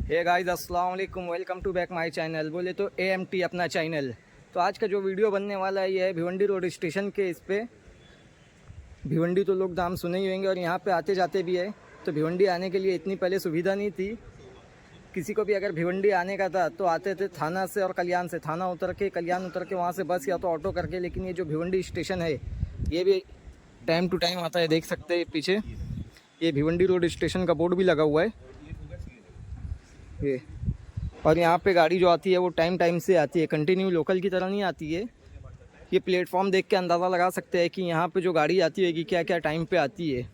हे guys अस्सलाम वालेकुम, welcome to back my channel. बोले तो AMT अपना चैनल। तो आज का जो वीडियो बनने वाला है ये है भिवंडी रोड स्टेशन के इस पे। भिवंडी तो लोग नाम सुने ही होंगे और यहाँ पे आते जाते भी है। तो भिवंडी आने के लिए इतनी पहले सुविधा नहीं थी। किसी को भी अगर भिवंडी आने का था तो आते थे थाना से और कल्याण से, थाना उतर के कल्याण उतर के वहाँ से बस या तो ऑटो करके। लेकिन ये जो भिवंडी स्टेशन है ये भी टाइम टू टाइम आता है, देख सकते हैं पीछे ये भिवंडी रोड स्टेशन का बोर्ड भी लगा हुआ है ये। और यहाँ पे गाड़ी जो आती है वो टाइम टाइम से आती है, कंटिन्यू लोकल की तरह नहीं आती है। ये प्लेटफॉर्म देख के अंदाज़ा लगा सकते हैं कि यहाँ पे जो गाड़ी आती है कि क्या क्या टाइम पे आती है।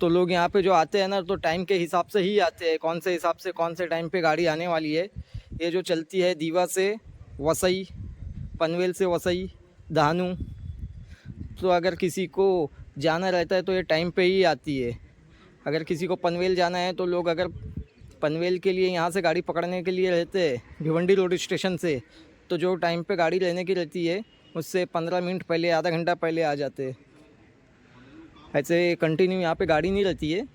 तो लोग यहाँ पे जो आते हैं ना तो टाइम के हिसाब से ही आते हैं, कौन से हिसाब से कौन से टाइम पे गाड़ी आने वाली है। ये जो चलती है दीवा से वसई, पनवेल से वसई, धानू। तो अगर किसी को जाना रहता है तो ये टाइम पे ही आती है। अगर किसी को पनवेल जाना है तो लोग अगर पनवेल के लिए यहाँ से गाड़ी पकड़ने के लिए रहते हैं भिवंडी रोड स्टेशन से, तो जो टाइम पे गाड़ी लेने की रहती है उससे 15 मिनट पहले, आधा घंटा पहले आ जाते हैं। ऐसे कंटिन्यू यहाँ पे गाड़ी नहीं रहती है।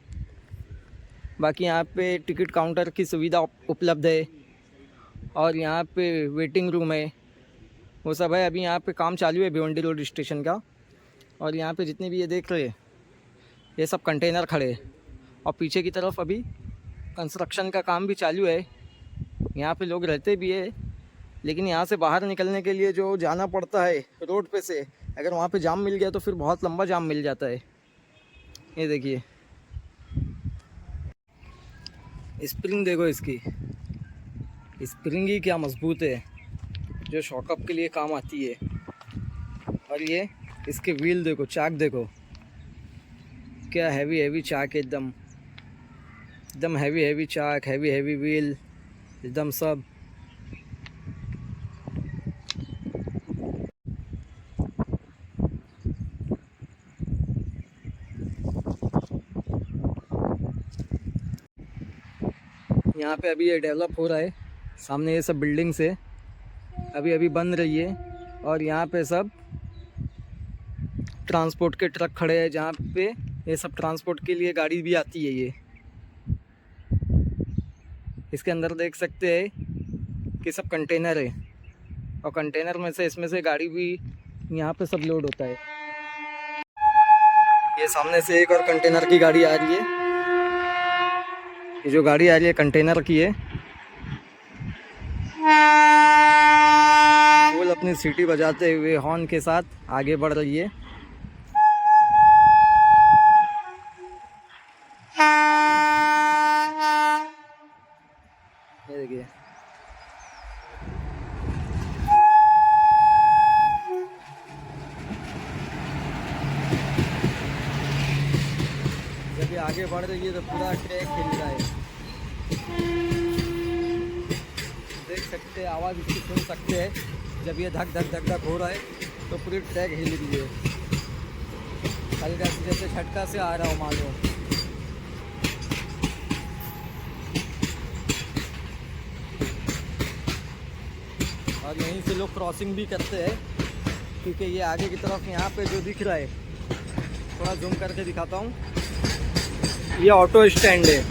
बाकी यहाँ पे टिकट काउंटर की सुविधा उपलब्ध है और यहाँ पे वेटिंग रूम है, वो सब है। अभी यहाँ पे काम चालू है भिवंडी रोड स्टेशन का। और यहाँ पे जितने भी ये देख रहे ये सब कंटेनर खड़े हैं और पीछे की तरफ अभी कंस्ट्रक्शन का काम भी चालू है। यहाँ पे लोग रहते भी है, लेकिन यहाँ से बाहर निकलने के लिए जो जाना पड़ता है रोड पे से, अगर वहाँ पे जाम मिल गया तो फिर बहुत लंबा जाम मिल जाता है। ये देखिए स्प्रिंग देखो इसकी, स्प्रिंग ही क्या मजबूत है, जो शॉकअप के लिए काम आती है। और ये इसके व्हील देखो, चाक देखो क्या हैवी हैवी चाक है, एकदम एकदम हैवी हैवी चाक, हैवी हैवी व्हील, एकदम सब। यहाँ पे अभी ये डेवलप हो रहा है, सामने ये सब बिल्डिंग्स है अभी अभी बन रही है। और यहाँ पे सब ट्रांसपोर्ट के ट्रक खड़े हैं, जहाँ पे ये सब ट्रांसपोर्ट के लिए गाड़ी भी आती है। ये इसके अंदर देख सकते हैं कि सब कंटेनर है और कंटेनर में से इसमें से गाड़ी भी यहाँ पे सब लोड होता है। ये सामने से एक और कंटेनर की गाड़ी आ रही है, ये जो गाड़ी आ रही है कंटेनर की है। फुल अपनी सीटी बजाते हुए हॉर्न के साथ आगे बढ़ रही है। ये देखिए जब ये आगे बढ़ रही है तो पूरा ट्रैक हिल रहा है, देख सकते हैं, आवाज़ इसकी सुन सकते हैं। जब ये धक धक धक धक हो रहा है तो पूरी ट्रैक हिल रही है, हल्का से जैसे झटका से आ रहा हो मालूम। और यहीं से लोग क्रॉसिंग भी करते हैं, क्योंकि ये आगे की तरफ यहाँ पे जो दिख रहा है, थोड़ा जूम करके दिखाता हूँ, ये ऑटो स्टैंड है।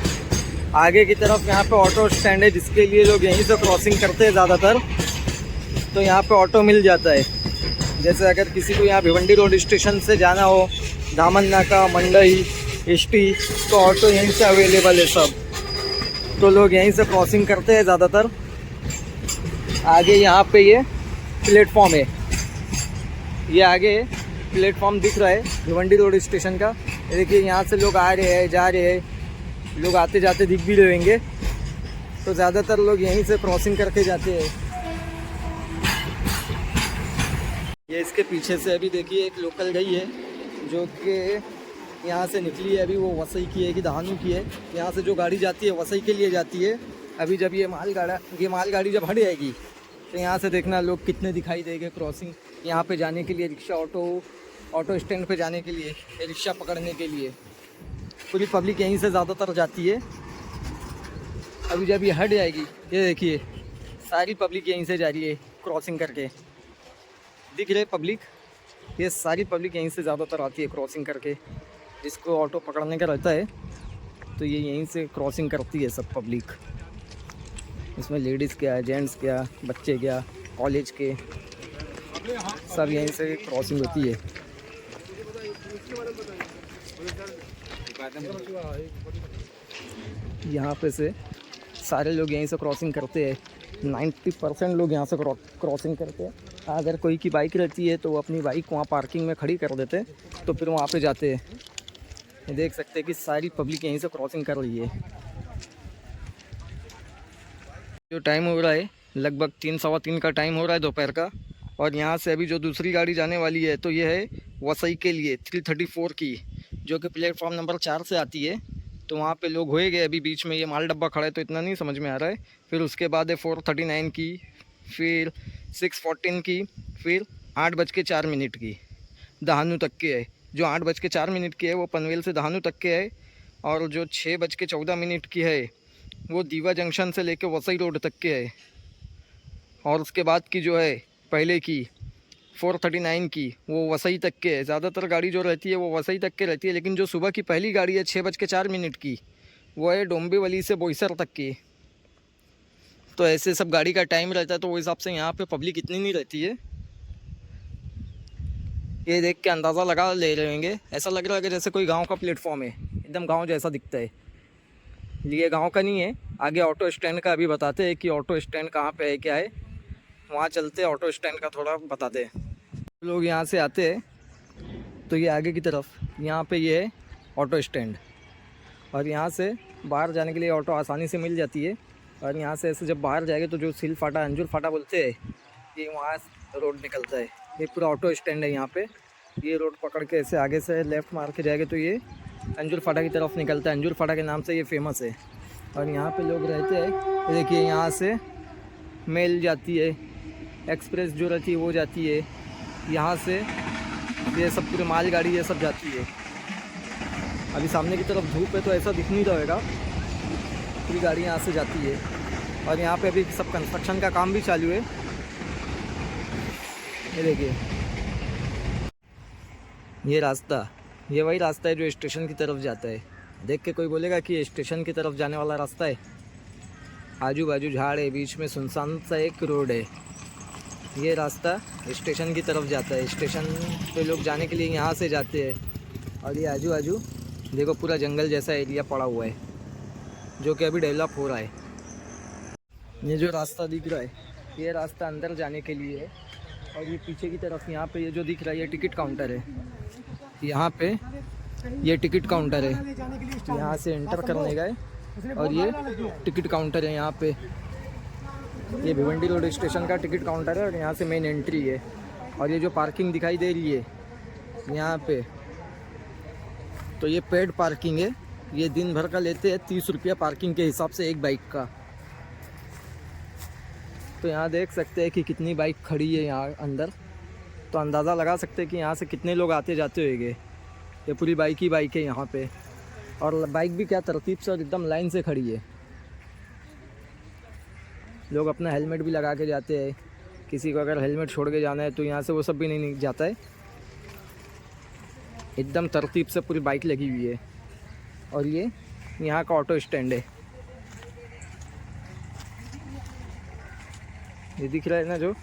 आगे की तरफ यहाँ पे ऑटो स्टैंड है, जिसके लिए लोग यहीं से क्रॉसिंग करते हैं ज़्यादातर। तो यहाँ पे ऑटो मिल जाता है। जैसे अगर किसी को यहाँ भिवंडी रोड स्टेशन से जाना हो, दामन नाका, मंडई, एसटी, तो ऑटो यहीं से अवेलेबल है सब। तो लोग यहीं से क्रॉसिंग करते हैं ज़्यादातर। आगे यहाँ पे ये प्लेटफॉर्म है, ये आगे प्लेटफॉर्म दिख रहा है भिवंडी रोड स्टेशन का। देखिए यहाँ से लोग आ रहे हैं, जा रहे हैं, लोग आते जाते दिख भी रहेंगे। तो ज़्यादातर लोग यहीं से क्रॉसिंग करके जाते हैं। ये इसके पीछे से अभी देखिए एक लोकल गई है जो कि यहाँ से निकली है, अभी वो वसई की है कि धानू की है। यहाँ से जो गाड़ी जाती है वसई के लिए जाती है। अभी जब ये मालगाड़ी जब हट जाएगी तो यहाँ से देखना लोग कितने दिखाई देंगे क्रॉसिंग यहाँ पे जाने के लिए, रिक्शा, ऑटो स्टैंड पे जाने के लिए, रिक्शा पकड़ने के लिए। पूरी पब्लिक यहीं से ज़्यादातर जाती है। अभी जब ये हट जाएगी, ये देखिए सारी पब्लिक यहीं से जा रही है क्रॉसिंग करके, दिख रहे पब्लिक, ये सारी पब्लिक यहीं से ज़्यादातर आती है क्रॉसिंग करके, जिसको ऑटो पकड़ने का रहता है। तो ये यहीं से क्रॉसिंग करती है सब पब्लिक। इसमें लेडीज़ क्या, जेंट्स क्या, बच्चे क्या, कॉलेज के, सब यहीं से क्रॉसिंग होती है। यहाँ पे से सारे लोग यहीं से क्रॉसिंग करते हैं। 90% लोग यहाँ से क्रॉसिंग करते हैं। अगर कोई की बाइक रहती है तो वो अपनी बाइक वहाँ पार्किंग में खड़ी कर देते हैं, तो फिर वहाँ पे जाते हैं। देख सकते हैं कि सारी पब्लिक यहीं से क्रॉसिंग कर रही है। जो टाइम हो रहा है लगभग 3 सवा 3 का टाइम हो रहा है दोपहर का। और यहाँ से अभी जो दूसरी गाड़ी जाने वाली है तो ये है वसई के लिए 334 की, जो कि प्लेटफॉर्म नंबर 4 से आती है। तो वहाँ पे लोग होए गए, अभी बीच में ये माल डब्बा खड़ा है तो इतना नहीं समझ में आ रहा है। फिर उसके बाद है 4:39 की, फिर 6:14 की, फिर 8:04 की दहानू तक के है। जो 8:04 की है वो पनवेल से दहानू तक के है, और जो 6:14 की है वो दीवा जंक्शन से लेके वसई रोड तक के है। और उसके बाद की जो है पहले की 4:39 की वो वसई तक के है। ज़्यादातर गाड़ी जो रहती है वो वसई तक के रहती है, लेकिन जो सुबह की पहली गाड़ी है 6:04 की वो है डोंबिवली से बोईसर तक की। तो ऐसे सब गाड़ी का टाइम रहता है, तो वो हिसाब से यहाँ पे पब्लिक इतनी नहीं रहती है। ये देख के अंदाज़ा लगा ले रहे होंगे, ऐसा लग रहा है कि जैसे कोई गांव का प्लेटफॉर्म है, एकदम गांव जैसा दिखता है। ये गांव का नहीं है, आगे ऑटो स्टैंड का अभी बताते हैं कि ऑटो स्टैंड कहाँ पे है, क्या है। वहाँ चलते हैं, ऑटो स्टैंड का थोड़ा बताते हैं। लोग यहाँ से आते हैं तो ये आगे की तरफ यहाँ पे ये है ऑटो स्टैंड, और यहाँ से बाहर जाने के लिए ऑटो आसानी से मिल जाती है। और यहाँ से ऐसे जब बाहर जाएंगे तो जो सिल फाटा, अंजुर फाटा बोलते हैं, ये वहाँ रोड निकलता है। ये पूरा ऑटो स्टैंड है यहाँ पे। ये रोड पकड़ के ऐसे आगे से लेफ़्ट मार के जाएंगे तो ये अंजुर फाटा की तरफ निकलता है। अंजुर फाटा के नाम से ये फेमस है। और यहाँ पे लोग रहते हैं। देखिए यहाँ से मेल जाती है, एक्सप्रेस जो रहती है वो जाती है। यहाँ से ये सब पूरे मालगाड़ी ये सब जाती है। अभी सामने की तरफ धूप है तो ऐसा दिख नहीं रहेगा, पूरी गाड़ी यहाँ से जाती है। और यहाँ पे अभी सब कंस्ट्रक्शन का काम भी चालू है। ये देखिए ये रास्ता, ये वही रास्ता है जो स्टेशन की तरफ जाता है। देख के कोई बोलेगा कि ये स्टेशन की तरफ जाने वाला रास्ता है। आजू बाजू झाड़ है, बीच में सुनसान सा एक रोड है। ये रास्ता स्टेशन की तरफ जाता है। स्टेशन पे लोग जाने के लिए यहाँ से जाते हैं। और ये आजू बाजू देखो पूरा जंगल जैसा एरिया पड़ा हुआ है, जो कि अभी डेवलप हो रहा है। ये जो रास्ता दिख रहा है ये रास्ता अंदर जाने के लिए है। और ये पीछे की तरफ यहाँ पे ये जो दिख रहा है ये टिकट काउंटर है। यहाँ पे ये टिकट काउंटर है, यहाँ से एंटर करने गए और ये टिकट काउंटर है। यहाँ पे ये भिवंडी रोड स्टेशन का टिकट काउंटर है और यहाँ से मेन एंट्री है। और ये जो पार्किंग दिखाई दे रही है यहाँ पे, तो ये पेड पार्किंग है। ये दिन भर का लेते हैं 30 रुपया पार्किंग के हिसाब से एक बाइक का। तो यहाँ देख सकते हैं कि कितनी बाइक खड़ी है यहाँ अंदर, तो अंदाज़ा लगा सकते हैं कि यहाँ से कितने लोग आते जाते होंगे। ये पूरी बाइक ही बाइक है यहाँ पे, और बाइक भी क्या तरतीब से और एकदम लाइन से खड़ी है। लोग अपना हेलमेट भी लगा के जाते हैं। किसी को अगर हेलमेट छोड़ के जाना है तो यहाँ से वो सब भी नहीं जाता है। एकदम तरतीब से पूरी बाइक लगी हुई है। और ये यहाँ का ऑटो स्टैंड है। ये दिख रहा है ना जो,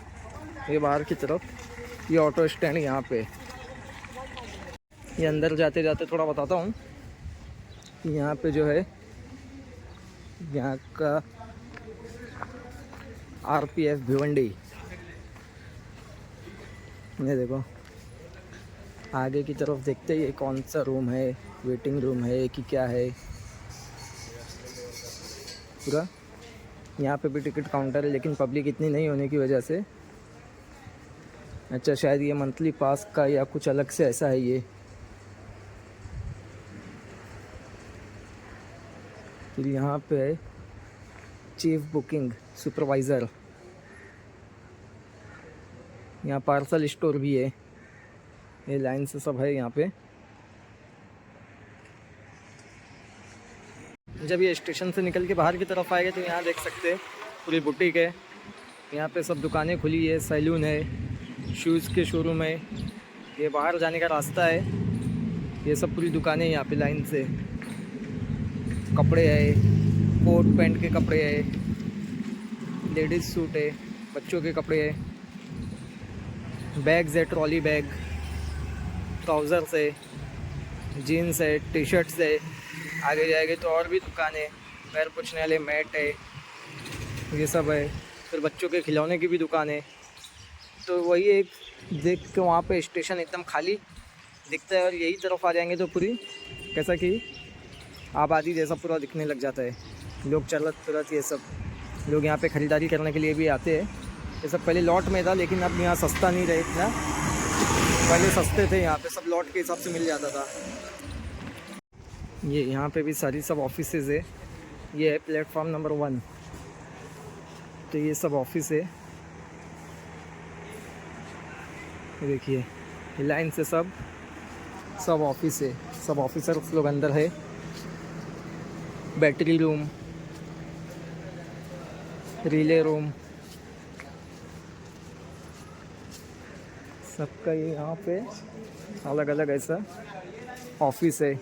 ये बाहर की तरफ ये ऑटो स्टैंड यहाँ पे। ये अंदर जाते जाते थोड़ा बताता हूँ। यहाँ पे जो है यहाँ का RPF भिवंडी, ये देखो आगे की तरफ देखते ही कौन सा रूम है, वेटिंग रूम है कि क्या है पूरा। यहाँ पे भी टिकट काउंटर है, लेकिन पब्लिक इतनी नहीं होने की वजह से, अच्छा शायद ये मंथली पास का या कुछ अलग से ऐसा है ये। फिर यहाँ पे है चीफ बुकिंग सुपरवाइज़र। यहाँ पार्सल स्टोर भी है। ये लाइन से सब है यहाँ पे। जब ये स्टेशन से निकल के बाहर की तरफ आएगा तो यहाँ देख सकते हैं पूरी बुटीक है। यहाँ पे सब दुकानें खुली है, सैलून है, शूज़ के शोरूम है। ये बाहर जाने का रास्ता है। ये सब पूरी दुकानें यहाँ पे लाइन से। कपड़े है, कोट पैंट के कपड़े है, लेडीज़ सूट है, बच्चों के कपड़े है, बैग्स है, ट्रॉली बैग, ट्राउज़र्स है, जीन्स है, टी शर्ट्स है। आगे जाएंगे तो और भी दुकान है, पैर पोछने वाले मैट है, ये सब है। फिर बच्चों के खिलौने की भी दुकान है। तो वही एक देख के वहाँ पे स्टेशन एकदम खाली दिखता है, और यही तरफ आ जाएंगे तो पूरी कैसा कि आबादी जैसा पूरा दिखने लग जाता है। लोग चलत फिरत ये सब लोग यहाँ पे ख़रीदारी करने के लिए भी आते हैं। ये सब पहले लॉट में था, लेकिन अब यहाँ सस्ता नहीं रहे इतना। पहले सस्ते थे, यहाँ पे सब लॉट के हिसाब से मिल जाता था। ये यहाँ पे भी सारी सब ऑफिसेज है। ये है प्लेटफॉर्म नंबर 1। तो ये सब ऑफिस है, ये देखिए लाइन से सब ऑफिस है। सब ऑफिसर्स लोग अंदर है। बैटरी रूम, रिले रूम, सबका ये यहाँ पे अलग अलग ऐसा ऑफिस है।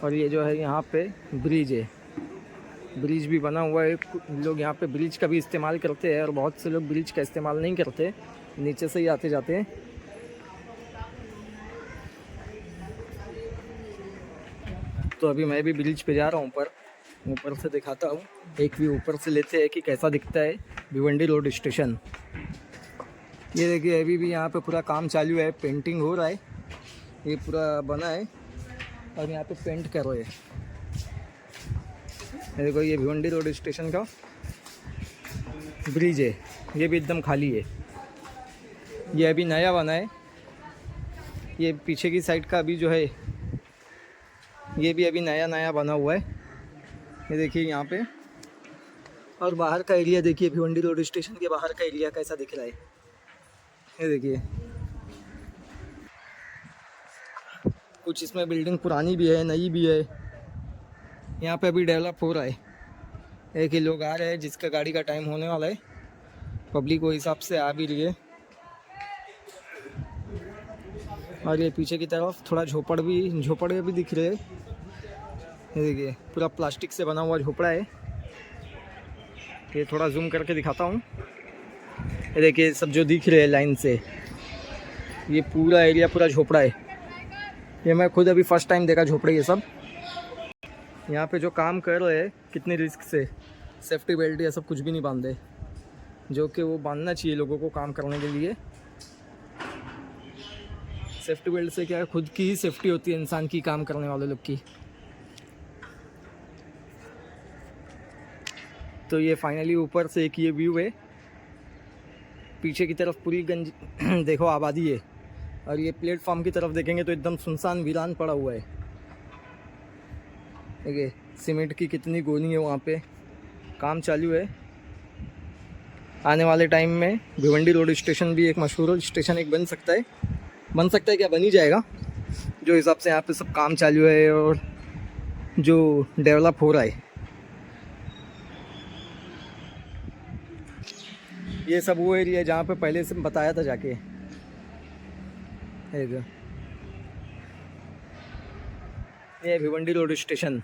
और ये जो है यहाँ पे ब्रिज है, ब्रिज भी बना हुआ है। लोग यहाँ पे ब्रिज का भी इस्तेमाल करते हैं, और बहुत से लोग ब्रिज का इस्तेमाल नहीं करते, नीचे से ही आते जाते हैं। तो अभी मैं भी ब्रिज पे जा रहा हूँ, ऊपर से दिखाता हूँ। एक व्यू ऊपर से लेते हैं कि कैसा दिखता है भिवंडी रोड स्टेशन। ये देखिए अभी भी यहाँ पे पूरा काम चालू है, पेंटिंग हो रहा है। ये पूरा बना है और यहाँ पे पेंट कर रहे हैं। देखो ये भिवंडी रोड स्टेशन का ब्रिज है, ये भी एकदम खाली है। ये अभी नया बना है। ये पीछे की साइड का अभी जो है ये भी अभी नया बना हुआ है। ये देखिए यहाँ पे। और बाहर का एरिया देखिए, भिवंडी रोड स्टेशन के बाहर का एरिया कैसा दिख रहा है। ये देखिए कुछ इसमें बिल्डिंग पुरानी भी है, नई भी है। यहाँ पे अभी डेवलप हो रहा है। एक ही लोग आ रहे हैं जिसका गाड़ी का टाइम होने वाला है, पब्लिक वो हिसाब से आ भी रही है। और ये पीछे की तरफ थोड़ा झोपड़े भी दिख रहे हैं। ये देखिए पूरा प्लास्टिक से बना हुआ झोपड़ा है। ये थोड़ा जूम करके दिखाता हूँ। ये देखिए सब जो दिख रहे हैं लाइन से, ये पूरा एरिया पूरा झोपड़ा है। ये मैं खुद अभी फर्स्ट टाइम देखा झोपड़े ये सब। यहाँ पे जो काम कर रहे हैं कितनी रिस्क से, सेफ्टी बेल्ट या सब कुछ भी नहीं बांधे, जो कि वो बांधना चाहिए लोगों को काम करने के लिए। सेफ्टी बेल्ट से क्या है, खुद की ही सेफ्टी होती है इंसान की, काम करने वाले लोग की। तो ये फाइनली ऊपर से एक ये व्यू है। पीछे की तरफ पूरी गंज देखो आबादी है, और ये प्लेटफॉर्म की तरफ देखेंगे तो एकदम सुनसान वीरान पड़ा हुआ है। देखिए सीमेंट की कितनी गोली है, वहाँ पे काम चालू है। आने वाले टाइम में भिवंडी रोड स्टेशन भी एक मशहूर स्टेशन एक बन सकता है क्या, बन ही जाएगा। जो हिसाब से यहाँ पे सब काम चालू है और जो डेवलप हो रहा है। ये सब वो एरिया है जहाँ पे पहले से बताया था जाके। ये भिवंडी रोड स्टेशन।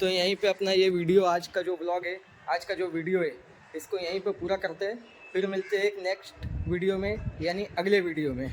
तो यहीं पे अपना ये वीडियो, आज का जो ब्लॉग है, आज का जो वीडियो है, इसको यहीं पे पूरा करते हैं। फिर मिलते हैं एक नेक्स्ट वीडियो में, यानी अगले वीडियो में।